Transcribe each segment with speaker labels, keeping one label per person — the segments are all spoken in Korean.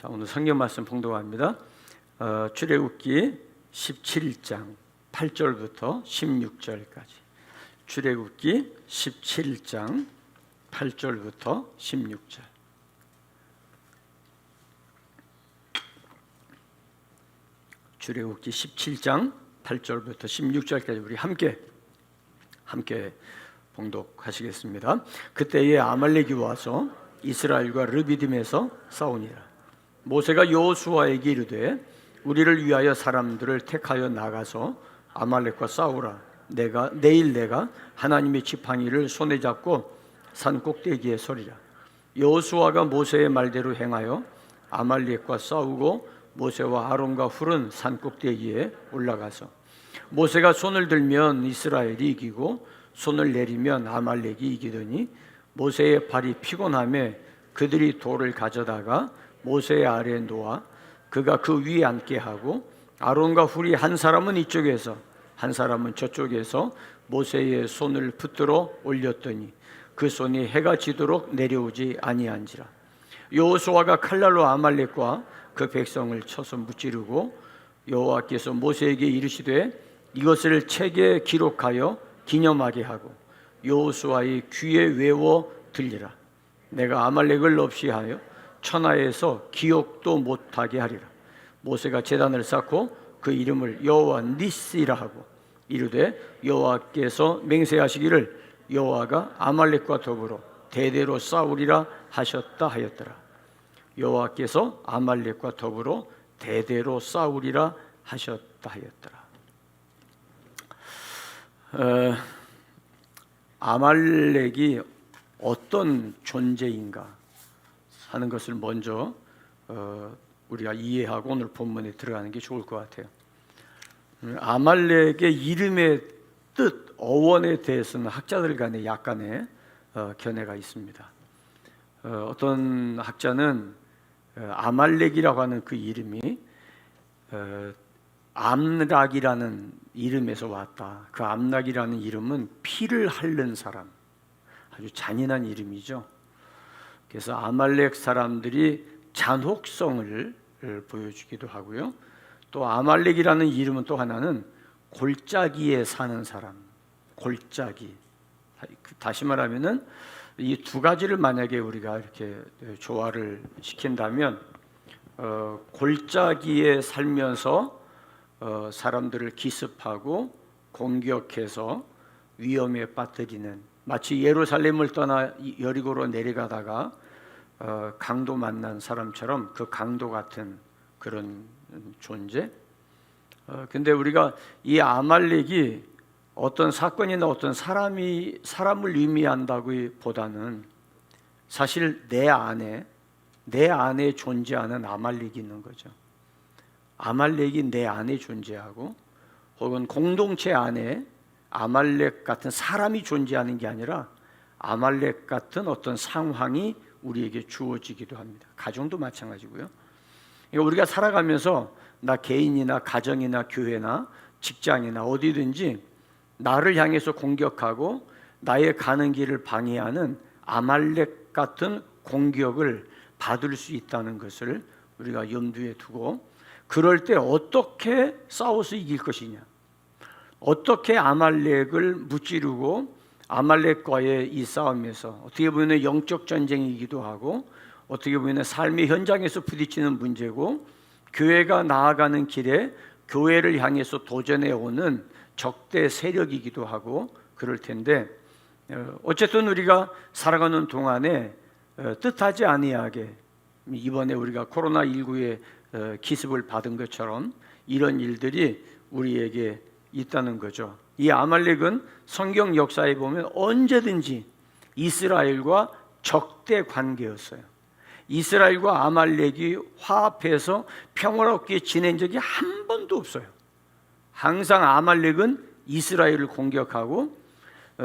Speaker 1: 자, 오늘 성경 말씀 봉독합니다. 출애굽기 17장 8절부터 16절까지. 출애굽기 17장 8절부터 16절. 출애굽기 17장 8절부터 16절까지 우리 함께 봉독하시겠습니다. 그때에 아말렉이 와서 이스라엘과 르비딤에서 싸우니라. 모세가 여호수아에게 이르되 우리를 위하여 사람들을 택하여 나가서 아말렉과 싸우라. 내일 내가 하나님의 지팡이를 손에 잡고 산 꼭대기에 서리라. 여호수아가 모세의 말대로 행하여 아말렉과 싸우고 모세와 아론과 훌은 산 꼭대기에 올라가서 모세가 손을 들면 이스라엘이 이기고 손을 내리면 아말렉이 이기더니 모세의 발이 피곤하며 그들이 돌을 가져다가 모세의 아래에 놓아 그가 그 위에 앉게 하고 아론과 훌이 한 사람은 이쪽에서 한 사람은 저쪽에서 모세의 손을 붙들어 올렸더니 그 손이 해가 지도록 내려오지 아니한지라. 여호수아가 칼날로 아말렉과 그 백성을 쳐서 무찌르고 여호와께서 모세에게 이르시되 이것을 책에 기록하여 기념하게 하고 여호수아의 귀에 외워 들리라. 내가 아말렉을 없이 하여 천하에서 기억도 못하게 하리라. 모세가 제단을 쌓고 그 이름을 여호와 니시라 하고 이르되 여호와께서 맹세하시기를 여호와가 아말렉과 더불어 대대로 싸우리라 하셨다 하였더라. 여호와께서 아말렉과 더불어 대대로 싸우리라 하셨다 하였더라. 아말렉이 어떤 존재인가 하는 것을 먼저 우리가 이해하고 오늘 본문에 들어가는 게 좋을 것 같아요. 아말렉의 이름의 뜻, 어원에 대해서는 학자들 간에 약간의 견해가 있습니다. 어떤 학자는 아말렉이라고 하는 그 이름이 암락이라는 이름에서 왔다. 그 암락이라는 이름은 피를 핥는 사람, 아주 잔인한 이름이죠. 그래서 아말렉 사람들이 잔혹성을 보여주기도 하고요. 또 아말렉이라는 이름은 또 하나는 골짜기에 사는 사람, 골짜기. 다시 말하면은 이 두 가지를 만약에 우리가 이렇게 조화를 시킨다면 골짜기에 살면서 사람들을 기습하고 공격해서 위험에 빠뜨리는, 마치 예루살렘을 떠나 여리고로 내려가다가 강도 만난 사람처럼 그 강도 같은 그런 존재. 근데 우리가 이 아말렉이 어떤 사건이나 어떤 사람을 의미한다기보다는 사실 내 안에 존재하는 아말렉이 있는 거죠. 아말렉이 내 안에 존재하고 혹은 공동체 안에 아말렉 같은 사람이 존재하는 게 아니라 아말렉 같은 어떤 상황이 우리에게 주어지기도 합니다. 가정도 마찬가지고요. 그러니까 우리가 살아가면서 나 개인이나 가정이나 교회나 직장이나 어디든지 나를 향해서 공격하고 나의 가는 길을 방해하는 아말렉 같은 공격을 받을 수 있다는 것을 우리가 염두에 두고 그럴 때 어떻게 싸워서 이길 것이냐, 어떻게 아말렉을 무찌르고 아말렉과의 이 싸움에서 어떻게 보면 영적 전쟁이기도 하고 어떻게 보면 삶의 현장에서 부딪히는 문제고 교회가 나아가는 길에 교회를 향해서 도전해 오는 적대 세력이기도 하고 그럴 텐데, 어쨌든 우리가 살아가는 동안에 뜻하지 아니하게 이번에 우리가 코로나19의 기습을 받은 것처럼 이런 일들이 우리에게 있다는 거죠. 이 아말렉은 성경 역사에 보면 언제든지 이스라엘과 적대 관계였어요. 이스라엘과 아말렉이 화합해서 평화롭게 지낸 적이 한 번도 없어요. 항상 아말렉은 이스라엘을 공격하고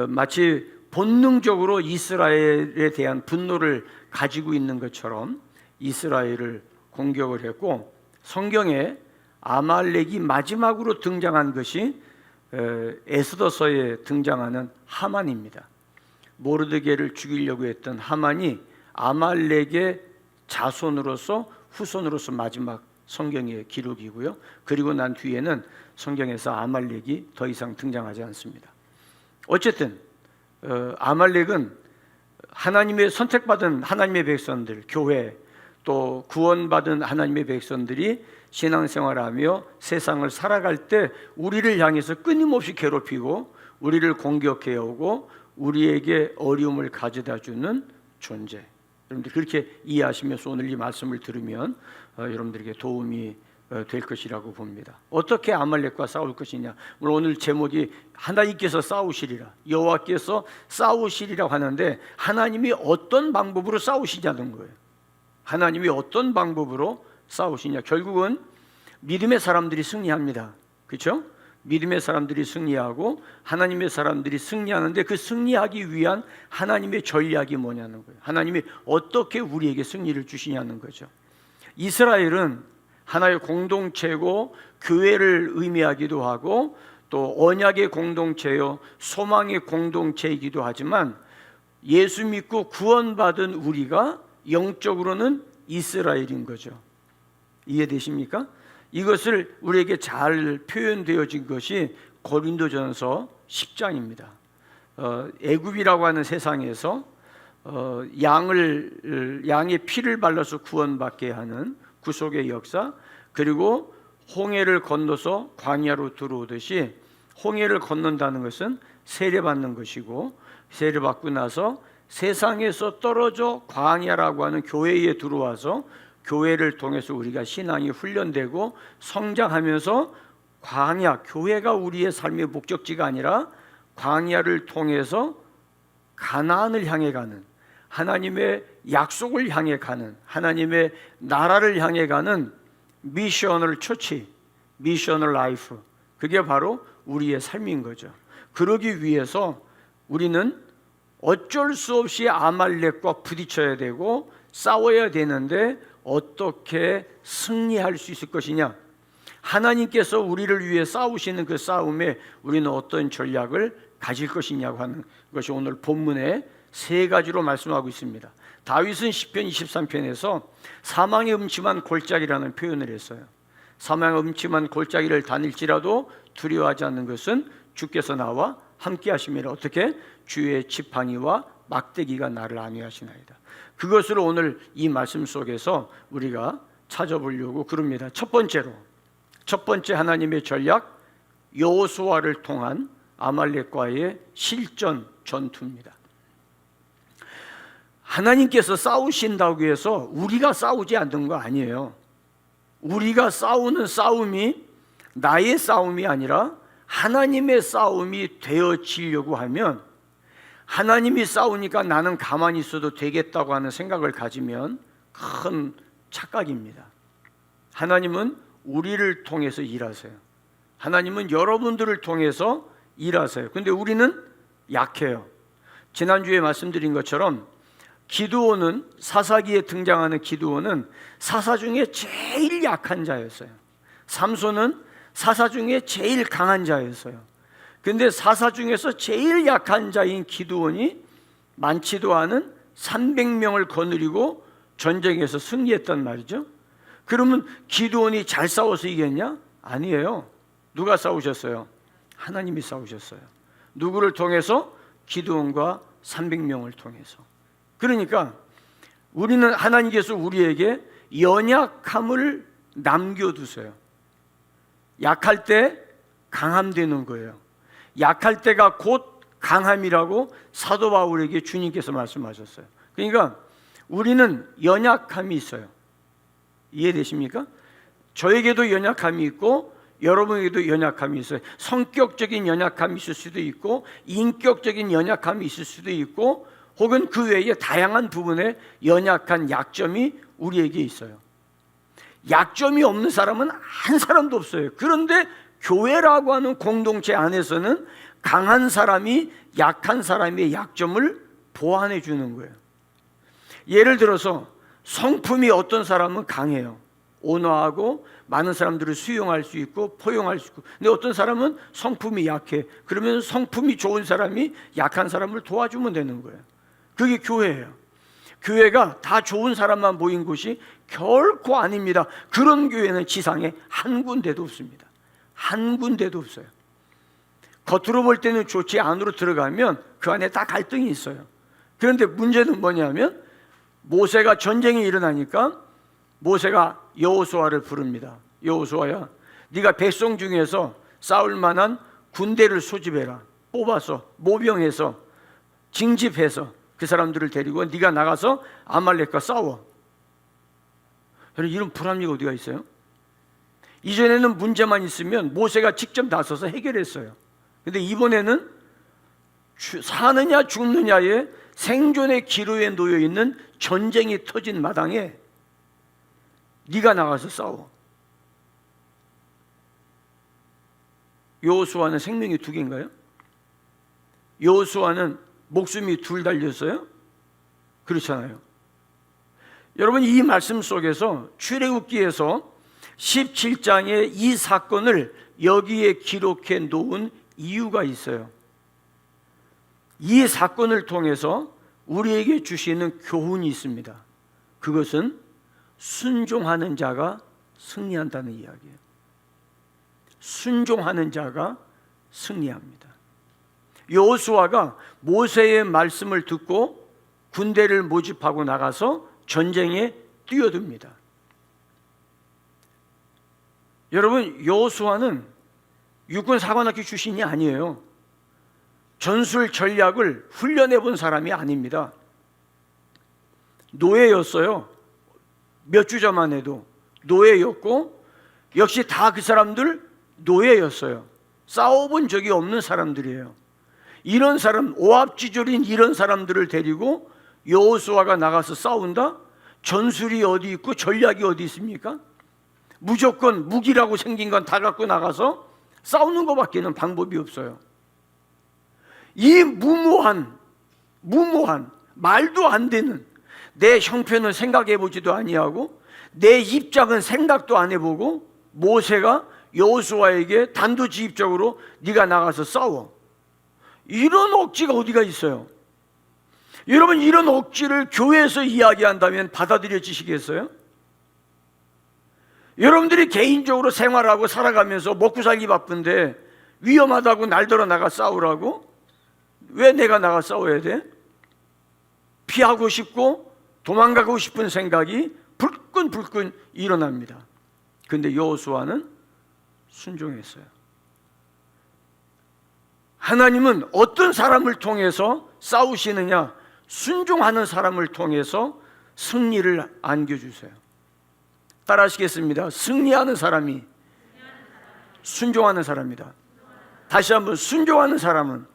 Speaker 1: 마치 본능적으로 이스라엘에 대한 분노를 가지고 있는 것처럼 이스라엘을 공격을 했고, 성경에 아말렉이 마지막으로 등장한 것이 에스더서에 등장하는 하만입니다. 모르드게를 죽이려고 했던 하만이 아말렉의 자손으로서 후손으로서 마지막 성경의 기록이고요. 그리고 난 뒤에는 성경에서 아말렉이 더 이상 등장하지 않습니다. 어쨌든 아말렉은 하나님의 선택받은 하나님의 백성들, 교회, 또 구원받은 하나님의 백성들이 신앙생활하며 세상을 살아갈 때 우리를 향해서 끊임없이 괴롭히고 우리를 공격해오고 우리에게 어려움을 가져다주는 존재. 여러분들 그렇게 이해하시면서 오늘 이 말씀을 들으면 여러분들에게 도움이 될 것이라고 봅니다. 어떻게 아말렉과 싸울 것이냐. 물론 오늘 제목이 하나님께서 싸우시리라, 여호와께서 싸우시리라고 하는데 하나님이 어떤 방법으로 싸우시냐는 거예요. 하나님이 어떤 방법으로 싸우시냐. 결국은 믿음의 사람들이 승리합니다. 그렇죠? 믿음의 사람들이 승리하고 하나님의 사람들이 승리하는데 그 승리하기 위한 하나님의 전략이 뭐냐는 거예요. 하나님이 어떻게 우리에게 승리를 주시냐는 거죠. 이스라엘은 하나의 공동체고 교회를 의미하기도 하고 또 언약의 공동체요 소망의 공동체이기도 하지만 예수 믿고 구원받은 우리가 영적으로는 이스라엘인 거죠. 이해되십니까? 이것을 우리에게 잘 표현되어진 것이 고린도전서 10장입니다. 애굽이라고 하는 세상에서 양의 피를 발라서 구원받게 하는 구속의 역사, 그리고 홍해를 건너서 광야로 들어오듯이 홍해를 건넌다는 것은 세례받는 것이고 세례받고 나서 세상에서 떨어져 광야라고 하는 교회에 들어와서 교회를 통해서 우리가 신앙이 훈련되고 성장하면서 광야, 교회가 우리의 삶의 목적지가 아니라 광야를 통해서 가나안을 향해 가는, 하나님의 약속을 향해 가는, 하나님의 나라를 향해 가는 미셔널 처치, 미셔널 라이프, 그게 바로 우리의 삶인 거죠. 그러기 위해서 우리는 어쩔 수 없이 아말렉과 부딪혀야 되고 싸워야 되는데 어떻게 승리할 수 있을 것이냐. 하나님께서 우리를 위해 싸우시는 그 싸움에 우리는 어떤 전략을 가질 것이냐고 하는 것이 오늘 본문에 세 가지로 말씀하고 있습니다. 다윗은 시편 23편에서 사망의 음침한 골짜기라는 표현을 했어요. 사망의 음침한 골짜기를 다닐지라도 두려워하지 않는 것은 주께서 나와 함께 하심이라. 어떻게? 주의 지팡이와 막대기가 나를 안위하시나이다. 그것으로 오늘 이 말씀 속에서 우리가 찾아보려고 그럽니다. 첫 번째 하나님의 전략, 여호수아를 통한 아말렉과의 실전 전투입니다. 하나님께서 싸우신다고 해서 우리가 싸우지 않는 거 아니에요. 우리가 싸우는 싸움이 나의 싸움이 아니라 하나님의 싸움이 되어지려고 하면, 하나님이 싸우니까 나는 가만히 있어도 되겠다고 하는 생각을 가지면 큰 착각입니다. 하나님은 우리를 통해서 일하세요. 하나님은 여러분들을 통해서 일하세요. 근데 우리는 약해요. 지난주에 말씀드린 것처럼 기드온은, 사사기에 등장하는 기드온은 사사 중에 제일 약한 자였어요. 삼손은 사사 중에 제일 강한 자였어요. 근데 사사 중에서 제일 약한 자인 기드온이 많지도 않은 300명을 거느리고 전쟁에서 승리했단 말이죠. 그러면 기드온이 잘 싸워서 이겼냐? 아니에요. 누가 싸우셨어요? 하나님이 싸우셨어요. 누구를 통해서? 기드온과 300명을 통해서. 그러니까 우리는, 하나님께서 우리에게 연약함을 남겨두세요. 약할 때 강함 되는 거예요. 약할 때가 곧 강함이라고 사도 바울에게 주님께서 말씀하셨어요. 그러니까 우리는 연약함이 있어요. 이해되십니까? 저에게도 연약함이 있고 여러분에게도 연약함이 있어요. 성격적인 연약함이 있을 수도 있고 인격적인 연약함이 있을 수도 있고 혹은 그 외에 다양한 부분에 연약한 약점이 우리에게 있어요. 약점이 없는 사람은 한 사람도 없어요. 그런데 교회라고 하는 공동체 안에서는 강한 사람이 약한 사람의 약점을 보완해 주는 거예요. 예를 들어서 성품이 어떤 사람은 강해요. 온화하고 많은 사람들을 수용할 수 있고 포용할 수 있고, 근데 어떤 사람은 성품이 약해. 그러면 성품이 좋은 사람이 약한 사람을 도와주면 되는 거예요. 그게 교회예요. 교회가 다 좋은 사람만 모인 곳이 결코 아닙니다. 그런 교회는 지상에 한 군데도 없습니다. 한 군데도 없어요. 겉으로 볼 때는 좋지, 안으로 들어가면 그 안에 다 갈등이 있어요. 그런데 문제는 뭐냐면 모세가 전쟁이 일어나니까 모세가 여호수아를 부릅니다. 여호수아야, 네가 백성 중에서 싸울 만한 군대를 소집해라. 뽑아서 모병해서 징집해서 그 사람들을 데리고 네가 나가서 아말렉과 싸워. 여러분, 이런 불합리가 어디가 있어요? 이전에는 문제만 있으면 모세가 직접 나서서 해결했어요. 근데 이번에는 사느냐 죽느냐의 생존의 기로에 놓여 있는 전쟁이 터진 마당에 네가 나가서 싸워. 여호수아는 생명이 두 개인가요? 여호수아는 목숨이 둘 달렸어요? 그렇잖아요. 여러분, 이 말씀 속에서 출애굽기에서 17장의 이 사건을 여기에 기록해 놓은 이유가 있어요. 이 사건을 통해서 우리에게 주시는 교훈이 있습니다. 그것은 순종하는 자가 승리한다는 이야기예요. 순종하는 자가 승리합니다. 여호수아가 모세의 말씀을 듣고 군대를 모집하고 나가서 전쟁에 뛰어듭니다. 여러분, 여호수아는 육군사관학교 출신이 아니에요. 전술 전략을 훈련해 본 사람이 아닙니다. 노예였어요. 몇 주 전만 해도 노예였고, 역시 다 그 사람들 노예였어요. 싸워본 적이 없는 사람들이에요. 이런 사람, 오합지졸인 이런 사람들을 데리고 여호수아가 나가서 싸운다? 전술이 어디 있고 전략이 어디 있습니까? 무조건 무기라고 생긴 건 다 갖고 나가서 싸우는 것밖에는 방법이 없어요. 이 무모한 말도 안 되는, 내 형편은 생각해 보지도 아니하고 내 입장은 생각도 안 해보고 모세가 여호수아에게 단도직입적으로 네가 나가서 싸워. 이런 억지가 어디가 있어요? 여러분, 이런 억지를 교회에서 이야기한다면 받아들여지시겠어요? 여러분들이 개인적으로 생활하고 살아가면서 먹고 살기 바쁜데 위험하다고 날더러 나가 싸우라고? 왜 내가 나가 싸워야 돼? 피하고 싶고 도망가고 싶은 생각이 불끈불끈 일어납니다. 그런데 여호수아는 순종했어요. 하나님은 어떤 사람을 통해서 싸우시느냐? 순종하는 사람을 통해서 승리를 안겨주세요. 따라 하시겠습니다. 승리하는 사람이 순종하는 사람이다. 다시 한번, 순종하는 사람은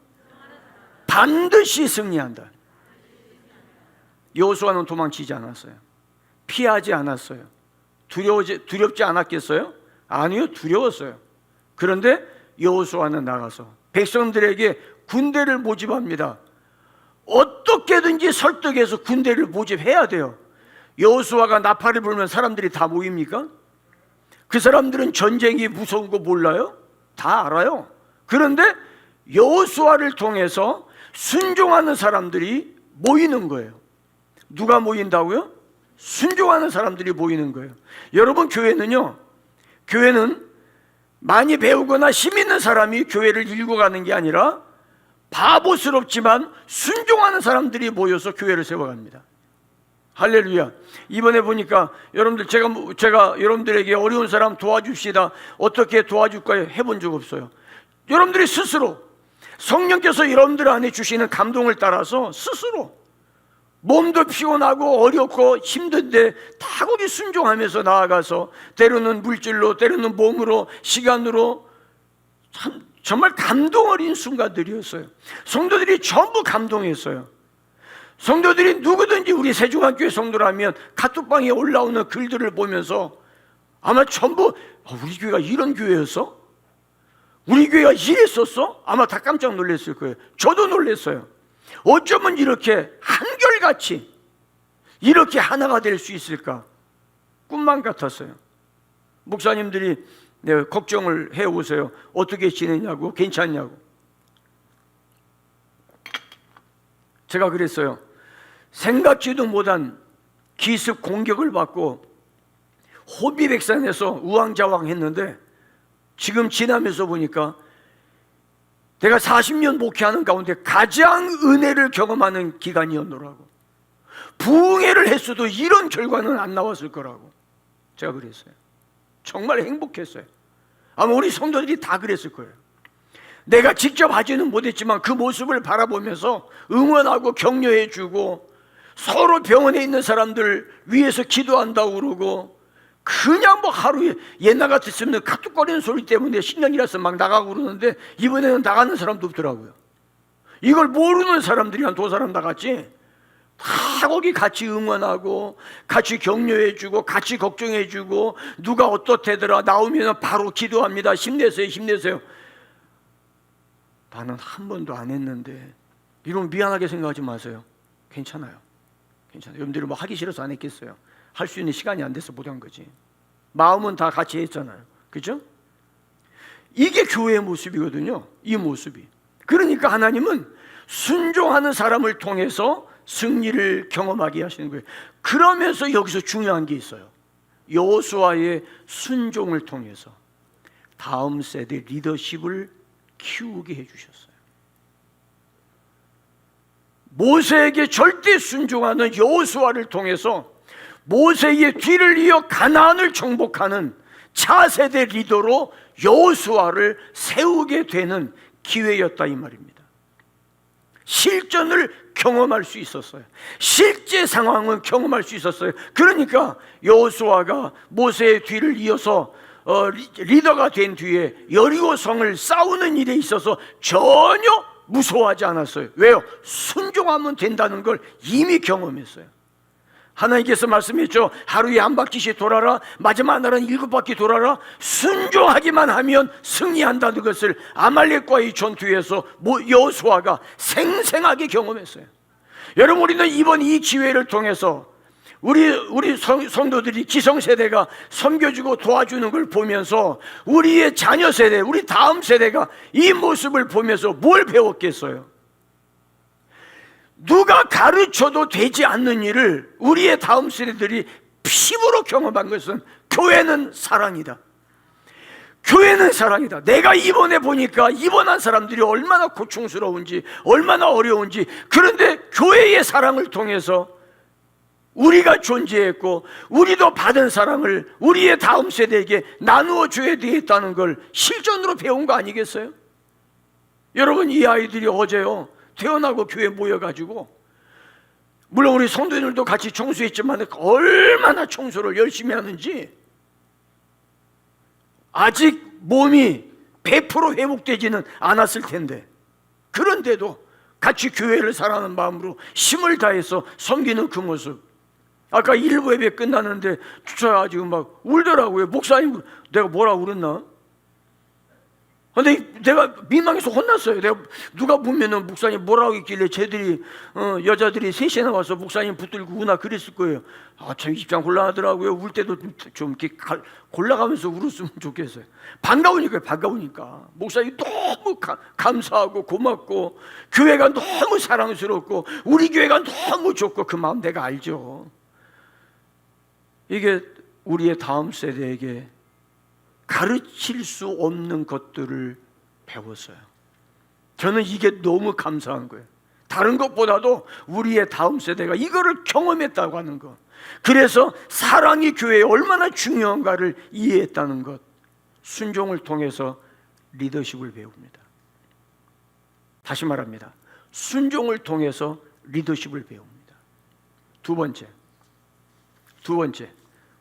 Speaker 1: 반드시 승리한다. 여호수아는 도망치지 않았어요. 피하지 않았어요. 두렵지 않았겠어요? 아니요, 두려웠어요. 그런데 여호수아는 나가서 백성들에게 군대를 모집합니다. 어떻게든지 설득해서 군대를 모집해야 돼요. 여호수아가 나팔을 불면 사람들이 다 모입니까? 그 사람들은 전쟁이 무서운 거 몰라요? 다 알아요. 그런데 여호수아를 통해서 순종하는 사람들이 모이는 거예요. 누가 모인다고요? 순종하는 사람들이 모이는 거예요. 여러분, 교회는 많이 배우거나 힘 있는 사람이 교회를 일구 가는 게 아니라 바보스럽지만 순종하는 사람들이 모여서 교회를 세워갑니다. 할렐루야. 이번에 보니까 여러분들, 제가 여러분들에게 어려운 사람 도와줍시다, 어떻게 도와줄까요? 해본 적 없어요. 여러분들이 스스로 성령께서 여러분들 안에 주시는 감동을 따라서 스스로 몸도 피곤하고 어렵고 힘든데 다 거기 순종하면서 나아가서 때로는 물질로, 때로는 몸으로, 시간으로, 참 정말 감동 어린 순간들이었어요. 성도들이 전부 감동했어요. 성도들이 누구든지 우리 세종학교의 성도라면 카톡방에 올라오는 글들을 보면서 아마 전부 우리 교회가 이런 교회였어? 우리 교회가 이랬었어? 아마 다 깜짝 놀랐을 거예요. 저도 놀랐어요. 어쩌면 이렇게 한결같이 이렇게 하나가 될 수 있을까? 꿈만 같았어요. 목사님들이 걱정을 해오세요. 어떻게 지내냐고, 괜찮냐고. 제가 그랬어요. 생각지도 못한 기습 공격을 받고 호비백산에서 우왕좌왕했는데 지금 지나면서 보니까 내가 40년 목회하는 가운데 가장 은혜를 경험하는 기간이었노라고. 부흥회를 했어도 이런 결과는 안 나왔을 거라고 제가 그랬어요. 정말 행복했어요. 아마 우리 성도들이 다 그랬을 거예요. 내가 직접 하지는 못했지만 그 모습을 바라보면서 응원하고 격려해주고 서로 병원에 있는 사람들 위해서 기도한다고 그러고, 그냥 뭐 하루에 옛날 같았으면 카뚝거리는 소리 때문에 신년이라서 막 나가고 그러는데 이번에는 나가는 사람도 없더라고요. 이걸 모르는 사람들이 한 2사람 나갔지, 다 거기 같이 응원하고 같이 격려해주고 같이 걱정해주고, 누가 어떻대더라 나오면 바로 기도합니다. 힘내세요, 힘내세요. 나는 한 번도 안 했는데. 이러면 미안하게 생각하지 마세요. 괜찮아요. 괜찮아요. 여러분들이 뭐 하기 싫어서 안 했겠어요. 할 수 있는 시간이 안 돼서 못 한 거지. 마음은 다 같이 했잖아요. 그죠? 이게 교회의 모습이거든요. 이 모습이. 그러니까 하나님은 순종하는 사람을 통해서 승리를 경험하게 하시는 거예요. 그러면서 여기서 중요한 게 있어요. 여호수아의 순종을 통해서 다음 세대 리더십을 키우게 해주셨어요. 모세에게 절대 순종하는 여호수아를 통해서 모세의 뒤를 이어 가나안을 정복하는 차세대 리더로 여호수아를 세우게 되는 기회였다 이 말입니다. 실전을 경험할 수 있었어요. 실제 상황은 경험할 수 있었어요. 그러니까 여호수아가 모세의 뒤를 이어서 리더가 된 뒤에 여리고성을 싸우는 일에 있어서 전혀 무서워하지 않았어요. 왜요? 순종하면 된다는 걸 이미 경험했어요. 하나님께서 말씀했죠. 하루에 1바퀴씩 돌아라, 마지막 날은 7바퀴 돌아라. 순종하기만 하면 승리한다는 것을 아말렉과의 전투에서 여호수아가 생생하게 경험했어요. 여러분, 우리는 이번 이 기회를 통해서 우리 성도들이 기성세대가 섬겨주고 도와주는 걸 보면서 우리의 자녀 세대, 우리 다음 세대가 이 모습을 보면서 뭘 배웠겠어요? 누가 가르쳐도 되지 않는 일을 우리의 다음 세대들이 피부로 경험한 것은 교회는 사랑이다. 교회는 사랑이다. 내가 이번에 보니까 입원한 사람들이 얼마나 고충스러운지, 얼마나 어려운지. 그런데 교회의 사랑을 통해서 우리가 존재했고 우리도 받은 사랑을 우리의 다음 세대에게 나누어 줘야 되겠다는 걸 실전으로 배운 거 아니겠어요? 여러분, 이 아이들이 어제요 태어나고 교회에 모여가지고, 물론 우리 성도님들도 같이 청소했지만 얼마나 청소를 열심히 하는지, 아직 몸이 100% 회복되지는 않았을 텐데, 그런데도 같이 교회를 사랑하는 마음으로 힘을 다해서 섬기는 그 모습. 아까 일부 예배 끝났는데 주차가 지금 막 울더라고요. 목사님, 내가 뭐라고 그랬나? 근데 내가 민망해서 혼났어요. 내가 누가 보면은 목사님 뭐라고 했길래 쟤들이 여자들이 셋이나 와서 목사님 붙들고 우나 그랬을 거예요. 아, 참 입장 곤란하더라고요. 울 때도 좀 이렇게 골라가면서 울었으면 좋겠어요. 반가우니까 목사님 너무 감사하고 고맙고 교회가 너무 사랑스럽고 우리 교회가 너무 좋고 그 마음 내가 알죠. 이게 우리의 다음 세대에게 가르칠 수 없는 것들을 배웠어요. 저는 이게 너무 감사한 거예요. 다른 것보다도 우리의 다음 세대가 이거를 경험했다고 하는 것, 그래서 사랑이 교회에 얼마나 중요한가를 이해했다는 것, 순종을 통해서 리더십을 배웁니다. 다시 말합니다. 순종을 통해서 리더십을 배웁니다. 두 번째,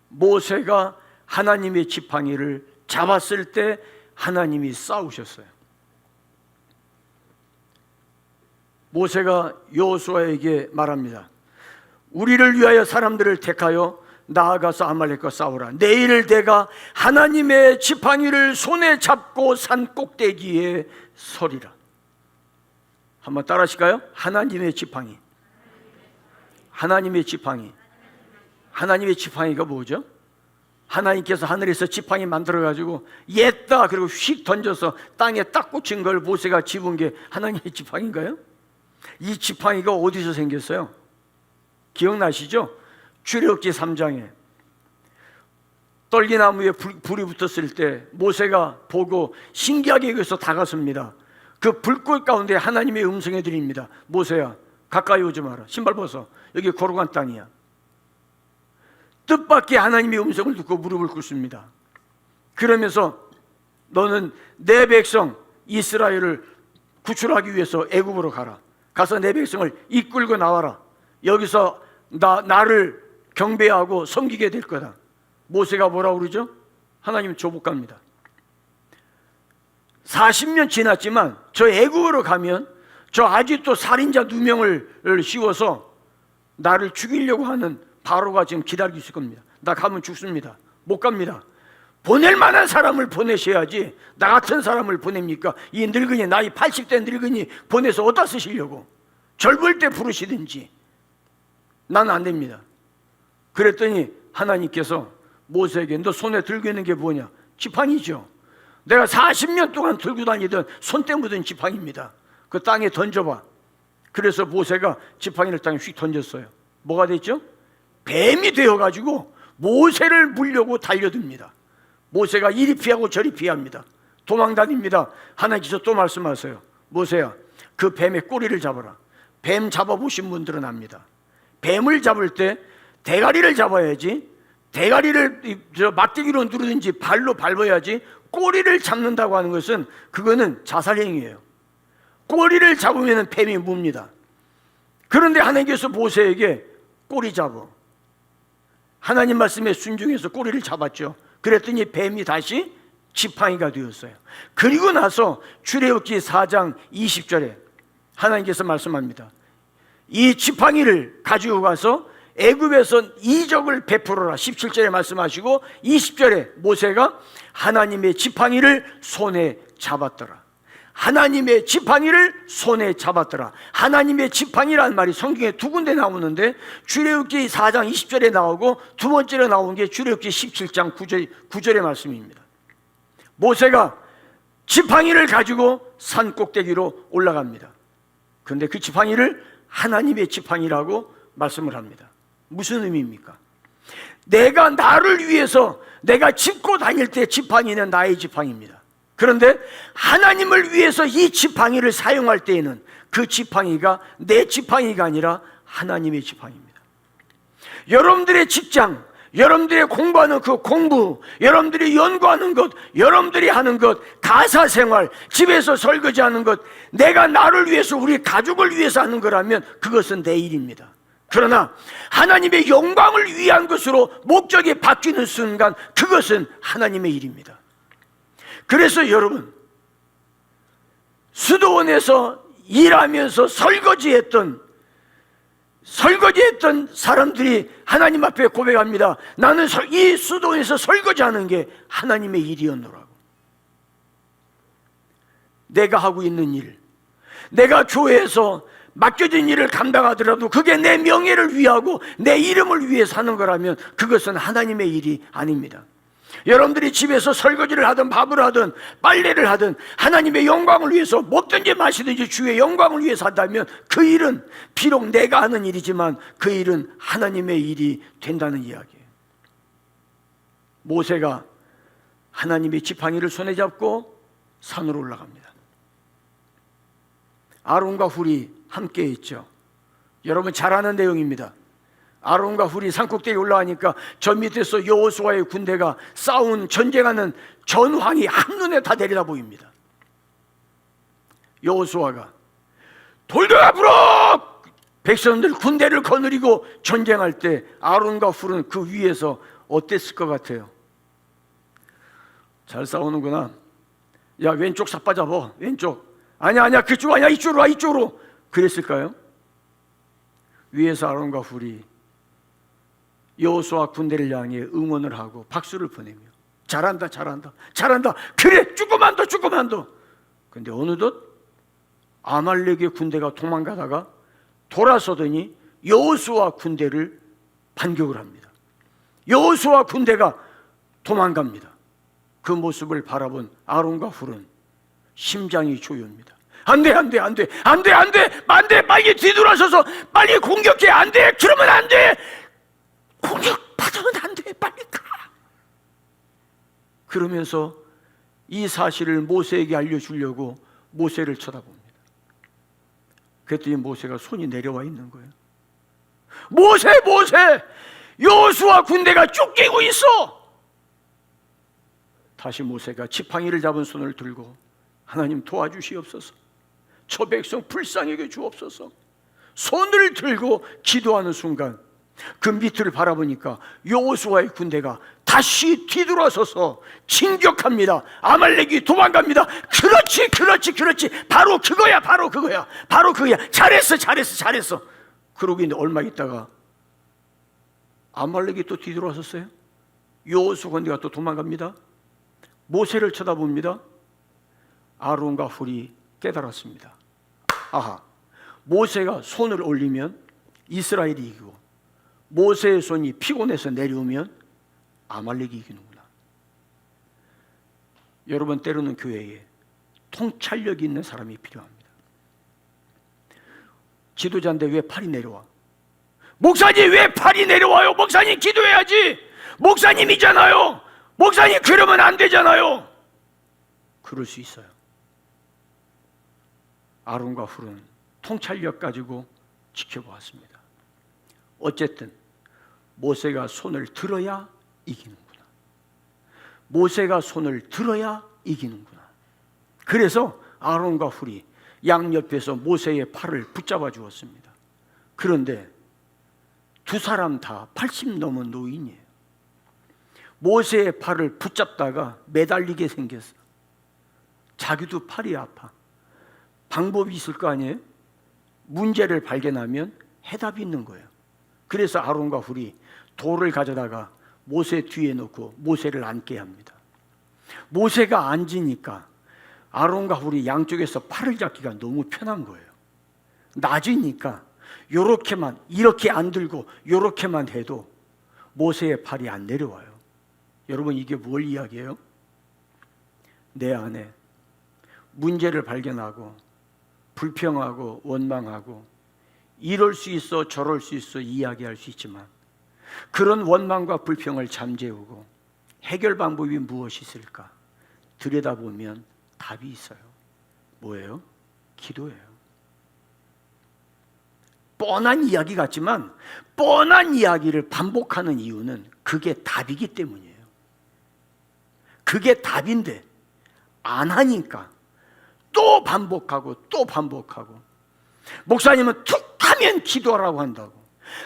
Speaker 1: 모세가 하나님의 지팡이를 잡았을 때 하나님이 싸우셨어요. 모세가 여호수아에게 말합니다. 우리를 위하여 사람들을 택하여 나아가서 아말렉과 싸우라. 내일 내가 하나님의 지팡이를 손에 잡고 산 꼭대기에 서리라. 한번 따라 하실까요? 하나님의 지팡이. 하나님의 지팡이. 하나님의 지팡이가 뭐죠? 하나님께서 하늘에서 지팡이 만들어가지고 옛다 그리고 휙 던져서 땅에 딱 꽂힌 걸 모세가 집은 게 하나님의 지팡이인가요? 이 지팡이가 어디서 생겼어요? 기억나시죠? 출애굽기 3장에 떨기나무에 불이 붙었을 때 모세가 보고 신기하게 여기서 다가섭니다. 그 불꽃 가운데 하나님의 음성에 드립니다. 모세야, 가까이 오지 마라. 신발 벗어. 여기 거룩한 땅이야. 뜻밖의 하나님의 음성을 듣고 무릎을 꿇습니다. 그러면서 너는 내 백성 이스라엘을 구출하기 위해서 애굽으로 가라. 가서 내 백성을 이끌고 나와라. 여기서 나를 경배하고 섬기게 될 거다. 모세가 뭐라고 그러죠? 하나님 조복합니다. 40년 지났지만 저 애굽으로 가면 저 아직도 살인자 2명을 씌워서 나를 죽이려고 하는 바로가 지금 기다리고 있을 겁니다. 나 가면 죽습니다. 못 갑니다. 보낼 만한 사람을 보내셔야지 나 같은 사람을 보냅니까? 이 늙은이, 나이 80대 늙은이 보내서 어디다 쓰시려고? 젊을 때 부르시든지. 난 안 됩니다. 그랬더니 하나님께서 모세에게 너 손에 들고 있는 게 뭐냐? 지팡이죠. 내가 40년 동안 들고 다니던 손때 묻은 지팡이입니다. 그 땅에 던져봐. 그래서 모세가 지팡이를 땅에 휙 던졌어요. 뭐가 됐죠? 뱀이 되어가지고 모세를 물려고 달려듭니다. 모세가 이리 피하고 저리 피합니다. 도망다닙니다. 하나님께서 또 말씀하세요. 모세야, 그 뱀의 꼬리를 잡아라. 뱀 잡아보신 분들은 압니다. 뱀을 잡을 때 대가리를 잡아야지, 대가리를 막대기로 누르든지 발로 밟아야지, 꼬리를 잡는다고 하는 것은 그거는 자살행위예요. 꼬리를 잡으면 뱀이 뭅니다. 그런데 하나님께서 모세에게 꼬리 잡어. 하나님 말씀에 순종해서 꼬리를 잡았죠. 그랬더니 뱀이 다시 지팡이가 되었어요. 그리고 나서 출애굽기 4장 20절에 하나님께서 말씀합니다. 이 지팡이를 가지고 가서 애굽에서 이적을 베풀어라. 17절에 말씀하시고 20절에 모세가 하나님의 지팡이를 손에 잡았더라. 하나님의 지팡이를 손에 잡았더라. 하나님의 지팡이라는 말이 성경에 2군데 나오는데 출애굽기 4장 20절에 나오고 두 번째로 나온 게 출애굽기 17장 9절의 말씀입니다. 모세가 지팡이를 가지고 산 꼭대기로 올라갑니다. 그런데 그 지팡이를 하나님의 지팡이라고 말씀을 합니다. 무슨 의미입니까? 내가 나를 위해서 내가 짚고 다닐 때 지팡이는 나의 지팡이입니다. 그런데 하나님을 위해서 이 지팡이를 사용할 때에는 그 지팡이가 내 지팡이가 아니라 하나님의 지팡이입니다. 여러분들의 직장, 여러분들이 공부하는 그 공부, 여러분들이 연구하는 것, 여러분들이 하는 것, 가사생활, 집에서 설거지하는 것, 내가 나를 위해서, 우리 가족을 위해서 하는 거라면 그것은 내 일입니다. 그러나 하나님의 영광을 위한 것으로 목적이 바뀌는 순간 그것은 하나님의 일입니다. 그래서 여러분, 수도원에서 일하면서 설거지했던 사람들이 하나님 앞에 고백합니다. 나는 이 수도원에서 설거지하는 게 하나님의 일이었노라고. 내가 하고 있는 일, 내가 교회에서 맡겨진 일을 감당하더라도 그게 내 명예를 위하고 내 이름을 위해서 하는 거라면 그것은 하나님의 일이 아닙니다. 여러분들이 집에서 설거지를 하든 밥을 하든 빨래를 하든 하나님의 영광을 위해서 먹든지 마시든지 주의 영광을 위해서 한다면 그 일은 비록 내가 하는 일이지만 그 일은 하나님의 일이 된다는 이야기예요. 모세가 하나님의 지팡이를 손에 잡고 산으로 올라갑니다. 아론과 훌이 함께 있죠. 여러분 잘 아는 내용입니다. 아론과 훌이 산꼭대기에 올라가니까 저 밑에서 여호수아의 군대가 전쟁하는 전황이 한눈에 다 내려다 보입니다. 여호수아가 돌들아 불어! 백성들 군대를 거느리고 전쟁할 때 아론과 훌은 그 위에서 어땠을 것 같아요? 잘 싸우는구나. 야, 왼쪽 삿바 잡아. 왼쪽. 아니야 그쪽 아니야, 이쪽으로 와, 이쪽으로. 그랬을까요? 위에서 아론과 훌이 여호수아 군대를 향해 응원을 하고 박수를 보내며 잘한다 그래 조금만 더. 근데 어느덧 아말렉의 군대가 도망가다가 돌아서더니 여호수아 군대를 반격을 합니다. 여호수아 군대가 도망갑니다. 그 모습을 바라본 아론과 훌은 심장이 조여옵니다. 안돼 안돼 안돼 안돼 안돼 안돼 빨리 뒤돌아서서 빨리 공격해 안돼 그러면 안돼 공격받으면 안돼 빨리 가. 그러면서 이 사실을 모세에게 알려주려고 모세를 쳐다봅니다. 그랬더니 모세가 손이 내려와 있는 거예요. 모세 여호수아 군대가 쫓기고 있어. 다시 모세가 지팡이를 잡은 손을 들고 하나님 도와주시옵소서, 저 백성 불쌍하게 주옵소서 손을 들고 기도하는 순간 그 밑을 바라보니까 여호수아의 군대가 다시 뒤돌아서서 진격합니다. 아말렉이 도망갑니다. 그렇지 바로 그거야 잘했어. 그러고 있는데 얼마 있다가 아말렉이 또 뒤돌아섰어요. 여호수아 군대가 또 도망갑니다. 모세를 쳐다봅니다. 아론과 훌이 깨달았습니다. 아하, 모세가 손을 올리면 이스라엘이 이기고 모세의 손이 피곤해서 내려오면 아말렉이 이기는구나. 여러분, 때로는 교회에 통찰력이 있는 사람이 필요합니다. 지도자인데 왜 팔이 내려와? 목사님 왜 팔이 내려와요? 목사님 기도해야지. 목사님이잖아요. 목사님 그러면 안 되잖아요. 그럴 수 있어요. 아론과 훌은 통찰력 가지고 지켜보았습니다. 어쨌든 모세가 손을 들어야 이기는구나. 모세가 손을 들어야 이기는구나. 그래서 아론과 훌이 양옆에서 모세의 팔을 붙잡아 주었습니다. 그런데 두 사람 다 80 넘은 노인이에요. 모세의 팔을 붙잡다가 매달리게 생겼어. 자기도 팔이 아파. 방법이 있을 거 아니에요? 문제를 발견하면 해답이 있는 거예요. 그래서 아론과 훌이 돌을 가져다가 모세 뒤에 놓고 모세를 앉게 합니다. 모세가 앉으니까 아론과 훌이 양쪽에서 팔을 잡기가 너무 편한 거예요. 낮으니까 요렇게만, 이렇게 안 들고 요렇게만 해도 모세의 팔이 안 내려와요. 여러분, 이게 뭘 이야기해요? 내 안에 문제를 발견하고 불평하고 원망하고 이럴 수 있어 저럴 수 있어 이야기할 수 있지만 그런 원망과 불평을 잠재우고 해결 방법이 무엇이 있을까 들여다보면 답이 있어요. 뭐예요? 기도예요. 뻔한 이야기 같지만 뻔한 이야기를 반복하는 이유는 그게 답이기 때문이에요. 그게 답인데 안 하니까 또 반복하고 또 반복하고, 목사님은 툭 하면 기도하라고 한다고.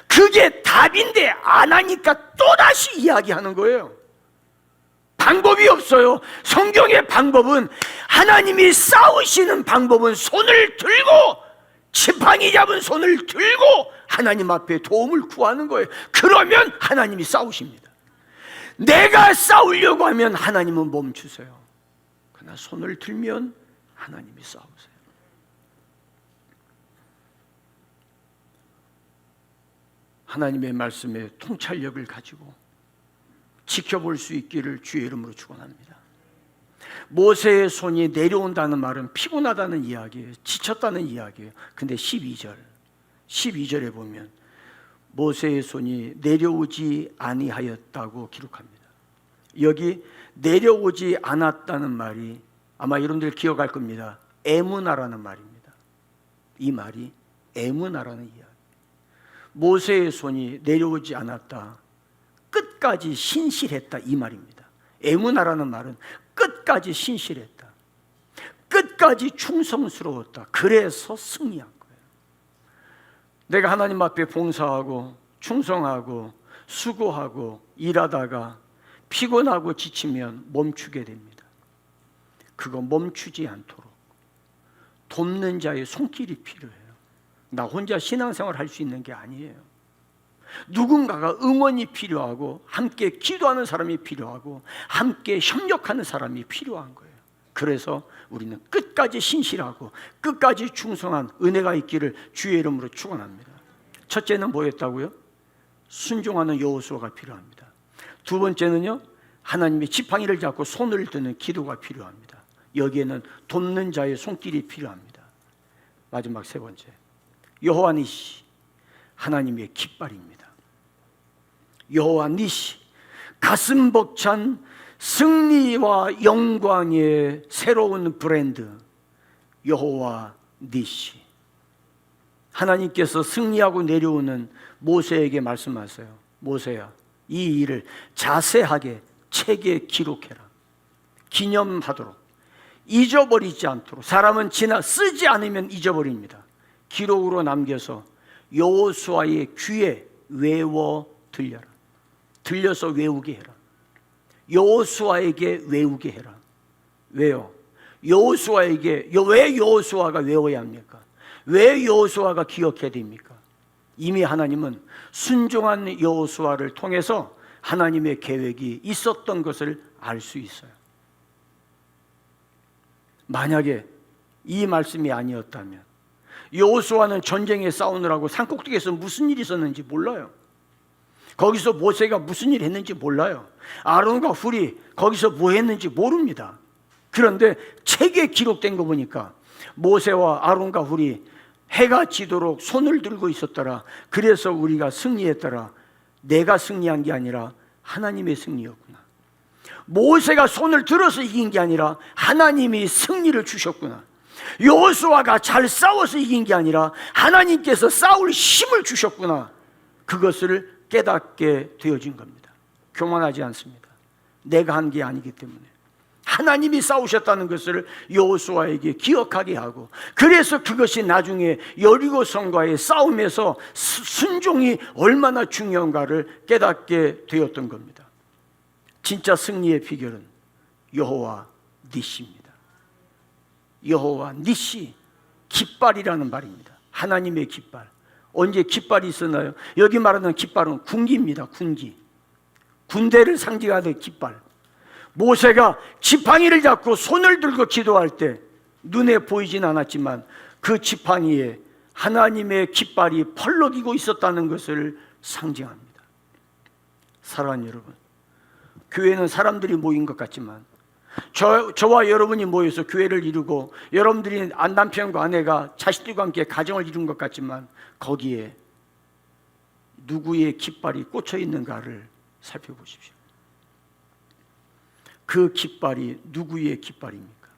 Speaker 1: 그게 답인데 안 하니까 또다시 이야기하는 거예요. 방법이 없어요. 성경의 방법은, 하나님이 싸우시는 방법은 손을 들고, 지팡이 잡은 손을 들고 하나님 앞에 도움을 구하는 거예요. 그러면 하나님이 싸우십니다. 내가 싸우려고 하면 하나님은 멈추세요. 그러나 손을 들면 하나님이 싸우세요. 하나님의 말씀에 통찰력을 가지고 지켜볼 수 있기를 주의 이름으로 축원합니다. 모세의 손이 내려온다는 말은 피곤하다는 이야기예요. 지쳤다는 이야기예요. 근데 12절에 보면 모세의 손이 내려오지 아니하였다고 기록합니다. 여기 내려오지 않았다는 말이 아마 여러분들 기억할 겁니다. 에무나라는 말입니다. 이 말이 에무나라는 이야기. 모세의 손이 내려오지 않았다, 끝까지 신실했다, 이 말입니다. 에무나라는 말은 끝까지 신실했다, 끝까지 충성스러웠다. 그래서 승리한 거예요. 내가 하나님 앞에 봉사하고 충성하고 수고하고 일하다가 피곤하고 지치면 멈추게 됩니다. 그거 멈추지 않도록 돕는 자의 손길이 필요해요. 나 혼자 신앙생활 할 수 있는 게 아니에요. 누군가가 응원이 필요하고 함께 기도하는 사람이 필요하고 함께 협력하는 사람이 필요한 거예요. 그래서 우리는 끝까지 신실하고 끝까지 충성한 은혜가 있기를 주의 이름으로 축원합니다. 첫째는 뭐였다고요? 순종하는 여호수아가 필요합니다. 두 번째는요, 하나님의 지팡이를 잡고 손을 드는 기도가 필요합니다. 여기에는 돕는 자의 손길이 필요합니다. 마지막 세 번째, 여호와 니시, 하나님의 깃발입니다. 여호와 니시, 가슴 벅찬 승리와 영광의 새로운 브랜드, 여호와 니시. 하나님께서 승리하고 내려오는 모세에게 말씀하세요. 모세야, 이 일을 자세하게 책에 기록해라. 기념하도록, 잊어버리지 않도록. 사람은 쓰지 않으면 잊어버립니다. 기록으로 남겨서 여호수아의 귀에 외워 들려라. 들려서 외우게 해라. 여호수아에게 외우게 해라. 왜요? 여호수아에게, 왜 여호수아가 외워야 합니까? 왜 여호수아가 기억해야 됩니까? 이미 하나님은 순종한 여호수아를 통해서 하나님의 계획이 있었던 것을 알 수 있어요. 만약에 이 말씀이 아니었다면 여호수아는 전쟁에 싸우느라고 산꼭대기에서 무슨 일이 있었는지 몰라요. 거기서 모세가 무슨 일 했는지 몰라요. 아론과 훌이 거기서 뭐 했는지 모릅니다. 그런데 책에 기록된 거 보니까 모세와 아론과 훌이 해가 지도록 손을 들고 있었더라. 그래서 우리가 승리했더라. 내가 승리한 게 아니라 하나님의 승리였구나. 모세가 손을 들어서 이긴 게 아니라 하나님이 승리를 주셨구나. 여호수아가 잘 싸워서 이긴 게 아니라 하나님께서 싸울 힘을 주셨구나. 그것을 깨닫게 되어진 겁니다. 교만하지 않습니다. 내가 한 게 아니기 때문에 하나님이 싸우셨다는 것을 여호수아에게 기억하게 하고, 그래서 그것이 나중에 여리고성과의 싸움에서 순종이 얼마나 중요한가를 깨닫게 되었던 겁니다. 진짜 승리의 비결은 여호와 니시입니다. 여호와 니시, 깃발이라는 말입니다. 하나님의 깃발. 언제 깃발이 있었나요? 여기 말하는 깃발은 군기입니다. 군기. 군대를 상징하는 깃발. 모세가 지팡이를 잡고 손을 들고 기도할 때 눈에 보이진 않았지만 그 지팡이에 하나님의 깃발이 펄럭이고 있었다는 것을 상징합니다. 사랑하는 여러분, 교회는 사람들이 모인 것 같지만 저와 여러분이 모여서 교회를 이루고 여러분들이 남편과 아내가 자식들과 함께 가정을 이룬 것 같지만 거기에 누구의 깃발이 꽂혀 있는가를 살펴보십시오. 그 깃발이 누구의 깃발입니까?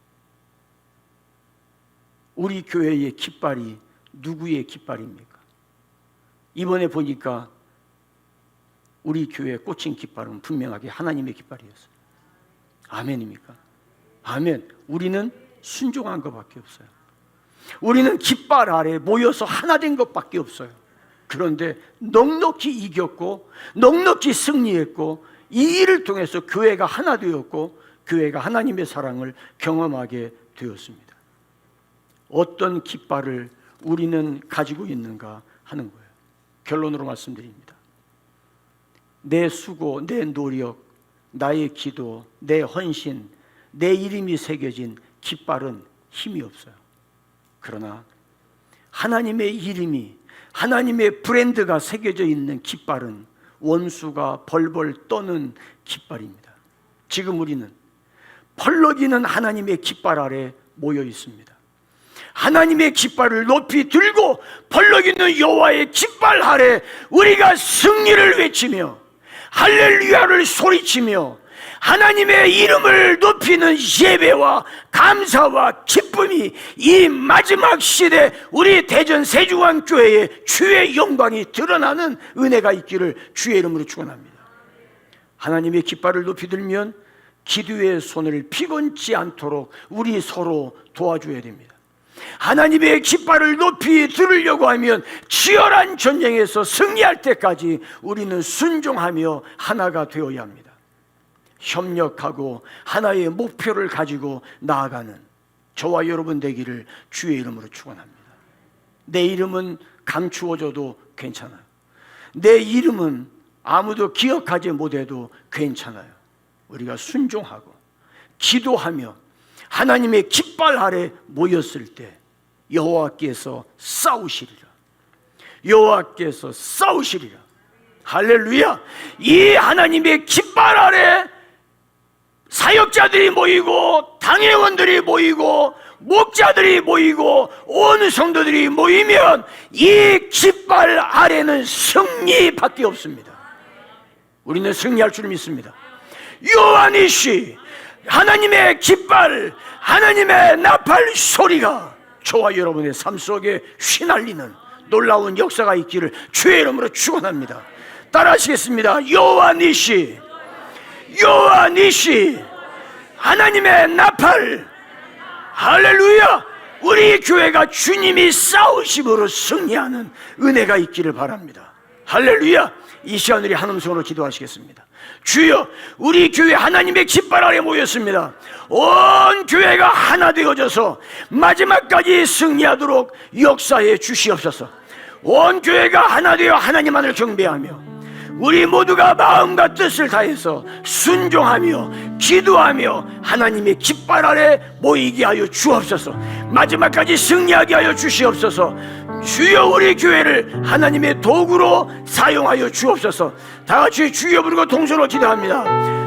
Speaker 1: 우리 교회의 깃발이 누구의 깃발입니까? 이번에 보니까 우리 교회에 꽂힌 깃발은 분명하게 하나님의 깃발이었어요. 아멘입니까? 아멘. 우리는 순종한 것밖에 없어요. 우리는 깃발 아래 모여서 하나 된 것밖에 없어요. 그런데 넉넉히 이겼고 넉넉히 승리했고, 이 일을 통해서 교회가 하나 되었고 교회가 하나님의 사랑을 경험하게 되었습니다. 어떤 깃발을 우리는 가지고 있는가 하는 거예요. 결론으로 말씀드립니다. 내 수고, 내 노력, 나의 기도, 내 헌신, 내 이름이 새겨진 깃발은 힘이 없어요. 그러나 하나님의 이름이, 하나님의 브랜드가 새겨져 있는 깃발은 원수가 벌벌 떠는 깃발입니다. 지금 우리는 펄럭이는 하나님의 깃발 아래 모여 있습니다. 하나님의 깃발을 높이 들고 펄럭이는 여호와의 깃발 아래 우리가 승리를 외치며 할렐루야를 소리치며 하나님의 이름을 높이는 예배와 감사와 기쁨이 이 마지막 시대 우리 대전 세중앙교회의 주의 영광이 드러나는 은혜가 있기를 주의 이름으로 축원합니다. 하나님의 깃발을 높이 들면 기도의 손을 피곤치 않도록 우리 서로 도와줘야 됩니다. 하나님의 깃발을 높이 들으려고 하면 치열한 전쟁에서 승리할 때까지 우리는 순종하며 하나가 되어야 합니다. 협력하고 하나의 목표를 가지고 나아가는 저와 여러분 되기를 주의 이름으로 축원합니다. 내 이름은 감추어져도 괜찮아요. 내 이름은 아무도 기억하지 못해도 괜찮아요. 우리가 순종하고 기도하며 하나님의 깃발 아래 모였을 때 여호와께서 싸우시리라. 여호와께서 싸우시리라. 할렐루야. 이 하나님의 깃발 아래 사역자들이 모이고 당회원들이 모이고 목자들이 모이고 온 성도들이 모이면 이 깃발 아래는 승리밖에 없습니다. 우리는 승리할 줄 믿습니다. 요한이시 하나님의 깃발, 하나님의 나팔 소리가 저와 여러분의 삶 속에 휘날리는 놀라운 역사가 있기를 주의 이름으로 축원합니다. 따라하시겠습니다. 요한이시, 요한이시 하나님의 나팔. 할렐루야. 우리 교회가 주님이 싸우심으로 승리하는 은혜가 있기를 바랍니다. 할렐루야. 이 시간 우리 한 음성으로 기도하시겠습니다. 주여, 우리 교회 하나님의 깃발 아래 모였습니다. 온 교회가 하나 되어져서 마지막까지 승리하도록 역사해 주시옵소서. 온 교회가 하나 되어 하나님만을 경배하며 우리 모두가 마음과 뜻을 다해서 순종하며 기도하며 하나님의 깃발 아래 모이게 하여 주옵소서. 마지막까지 승리하게 하여 주시옵소서. 주여, 우리 교회를 하나님의 도구로 사용하여 주옵소서. 다같이 주여 부르고 동서로 기도합니다.